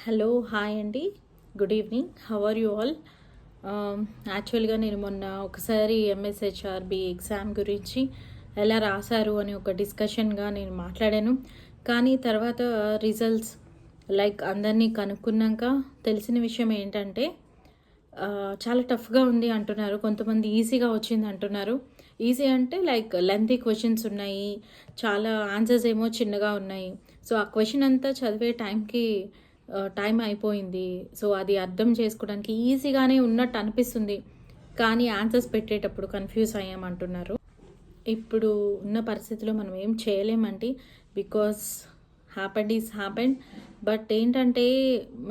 Hello hi అండి. Good evening. How are you all? యాక్చువల్గా నేను మొన్న ఒకసారి ఎంఎస్హెచ్ఆర్బి ఎగ్జామ్ గురించి ఎలా రాశారు అని ఒక డిస్కషన్గా నేను మాట్లాడాను. కానీ తర్వాత రిజల్ట్స్ అందరినీ కనుక్కున్నాక తెలిసిన విషయం ఏంటంటే చాలా టఫ్గా ఉంది అంటున్నారు. కొంతమంది ఈజీగా వచ్చింది అంటున్నారు. ఈజీ అంటే లెంతీ క్వశ్చన్స్ ఉన్నాయి, చాలా ఆన్సర్స్ ఏమో చిన్నగా ఉన్నాయి. సో ఆ క్వశ్చన్ అంతా చదివే టైం అయిపోయింది. సో అది అర్థం చేసుకోవడానికి ఈజీగానే ఉన్నట్టు అనిపిస్తుంది, కానీ ఆన్సర్స్ పెట్టేటప్పుడు కన్ఫ్యూజ్ అయ్యామంటున్నారు. ఇప్పుడు ఉన్న పరిస్థితిలో మనం ఏం చేయలేమండి, because happened is happened. But ఏంటంటే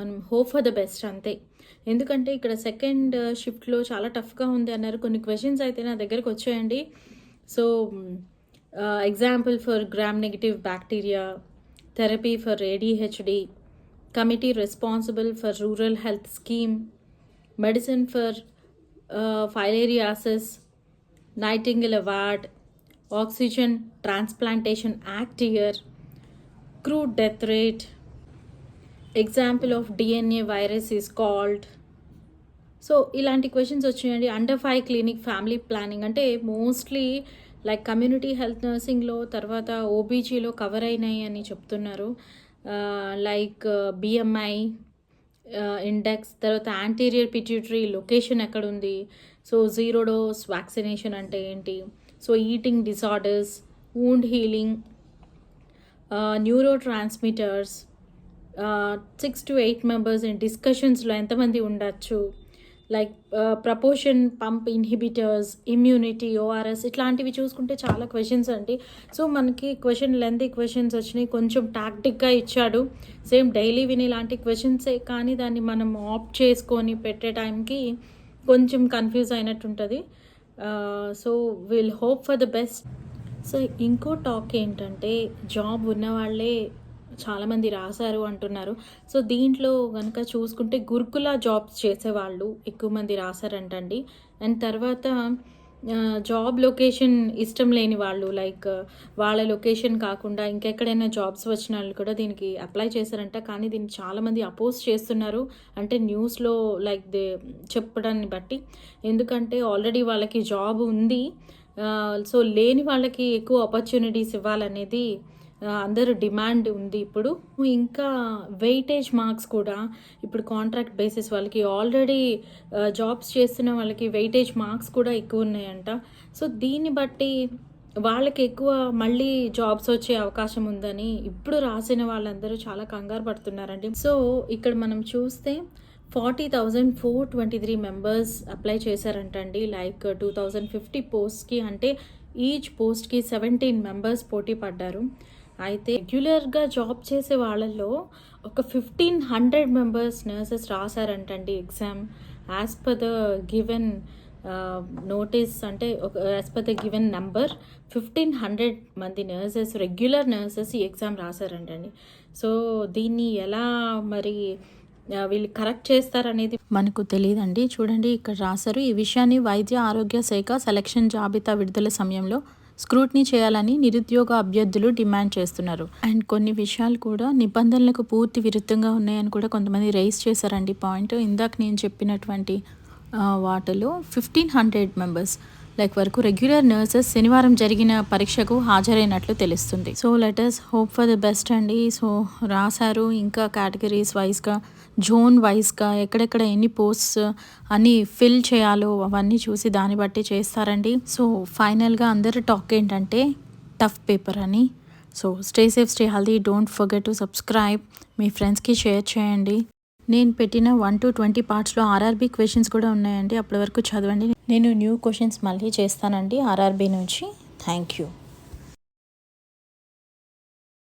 మనం హోప్ ఫర్ ద బెస్ట్ అంతే. ఎందుకంటే ఇక్కడ సెకండ్ షిఫ్ట్లో చాలా టఫ్గా ఉంది అన్నారు. కొన్ని క్వశ్చన్స్ అయితే నా దగ్గరకు వచ్చాయండి. So example for gram negative bacteria, therapy for ADHD, committee responsible for rural health scheme, medicine for filariasis, Nightingale Award, oxygen transplantation act year, crude death rate, example of DNA virus is called. So ఇలాంటి questions వచ్చాయండి. Under 5 clinic family planning అంటే mostly community health నర్సింగ్లో, తర్వాత ఓబీజీలో cover అయినాయి అని చెప్తున్నారు. BMI index, తర్వాత యాంటీరియర్ పిట్యూటరీ లొకేషన్ ఎక్కడుంది, సో జీరో డోస్ వ్యాక్సినేషన్ అంటే ఏంటి, so eating disorders, wound healing, neurotransmitters, 6 to 8 members in డిస్కషన్స్లో ఎంతమంది ఉండొచ్చు, proton pump inhibitors, immunity, ORS, ఇట్లాంటివి చూసుకుంటే చాలా క్వశ్చన్స్ అండి. సో మనకి లెంతీ క్వశ్చన్స్ వచ్చినాయి, కొంచెం టాక్టిక్గా ఇచ్చాడు. సేమ్ డైలీ విని ఇలాంటి క్వశ్చన్సే, కానీ దాన్ని మనం ఆప్ట్ చేసుకొని పెట్టే టైంకి కొంచెం కన్ఫ్యూజ్ అయినట్టు ఉంటుంది. So will hope for the best. So ఇంకో టాక్ ఏంటంటే జాబ్ ఉన్న వాళ్ళే చాలామంది రాశారు అంటున్నారు. సో దీంట్లో కనుక చూసుకుంటే గురుకుల జాబ్స్ చేసేవాళ్ళు ఎక్కువ మంది రాశారంటండి. అండ్ తర్వాత జాబ్ లొకేషన్ ఇష్టం లేని వాళ్ళు, వాళ్ళ లొకేషన్ కాకుండా ఇంకెక్కడైనా జాబ్స్ వచ్చిన వాళ్ళు కూడా దీనికి అప్లై చేశారంట. కానీ దీన్ని చాలామంది అపోజ్ చేస్తున్నారు, అంటే న్యూస్లో చెప్పడాన్ని బట్టి. ఎందుకంటే ఆల్రెడీ వాళ్ళకి జాబ్ ఉంది, సో లేని వాళ్ళకి ఎక్కువ ఆపర్చునిటీస్ ఇవ్వాలనేది అందరూ డిమాండ్ ఉంది ఇప్పుడు. ఇంకా వెయిటేజ్ మార్క్స్ కూడా ఇప్పుడు కాంట్రాక్ట్ బేసిస్ వాళ్ళకి, ఆల్రెడీ జాబ్స్ చేస్తున్న వాళ్ళకి వెయిటేజ్ మార్క్స్ కూడా ఎక్కువ ఉన్నాయంట. సో దీన్ని బట్టి వాళ్ళకి ఎక్కువ మళ్ళీ జాబ్స్ వచ్చే అవకాశం ఉందని ఇప్పుడు రాసిన వాళ్ళందరూ చాలా కంగారు పడుతున్నారండి. సో ఇక్కడ మనం చూస్తే 40,423 మెంబర్స్ అప్లై చేశారంటండి. 2050 పోస్ట్కి, అంటే ఈచ్ పోస్ట్కి 17 మెంబర్స్ పోటీ పడ్డారు. అయితే రెగ్యులర్గా జాబ్ చేసే వాళ్ళల్లో ఒక 1,500 మెంబర్స్ నర్సెస్ రాశారంటండి exam, as per the given notice. అంటే as per the given number 1,500 మంది నర్సెస్, రెగ్యులర్ నర్సెస్ ఈ ఎగ్జామ్ రాశారంటండి. సో దీన్ని ఎలా మరి వీళ్ళు కరెక్ట్ చేస్తారనేది మనకు తెలియదండి. చూడండి ఇక్కడ రాశారు, ఈ విషయాన్ని వైద్య ఆరోగ్య శాఖ సెలక్షన్ జాబితా విడుదల సమయంలో స్క్రూటినీ చేయాలని నిరుద్యోగ అభ్యర్థులు డిమాండ్ చేస్తున్నారు. అండ్ కొన్ని విషయాలు కూడా నిబంధనలకు పూర్తి విరుద్ధంగా ఉన్నాయని కూడా కొంతమంది రైజ్ చేశారండి పాయింట్. ఇందాక నేను చెప్పినటువంటి వాటిలో 1,500 మెంబర్స్ వరకు రెగ్యులర్ నర్సెస్ శనివారం జరిగిన పరీక్షకు హాజరైనట్లు తెలుస్తుంది. So letters hope for the best అండి. సో రాశారు, ఇంకా కేటగిరీస్ వైజ్గా, జోన్ వైజ్గా ఎక్కడెక్కడ ఎన్ని పోస్ట్స్ అన్నీ ఫిల్ చేయాలో అవన్నీ చూసి దాన్ని బట్టి చేస్తారండి. సో ఫైనల్గా అందరి టాక్ ఏంటంటే టఫ్ పేపర్ అని. So stay safe, stay healthy, don't forget to subscribe, మీ ఫ్రెండ్స్కి షేర్ చేయండి. నేను పెట్టిన 1 to 20 పార్ట్స్లో RRB క్వశ్చన్స్ కూడా ఉన్నాయండి, అప్పటి వరకు చదవండి. నేను న్యూ క్వశ్చన్స్ మళ్ళీ చేస్తానండి RRB నుంచి. Thank you.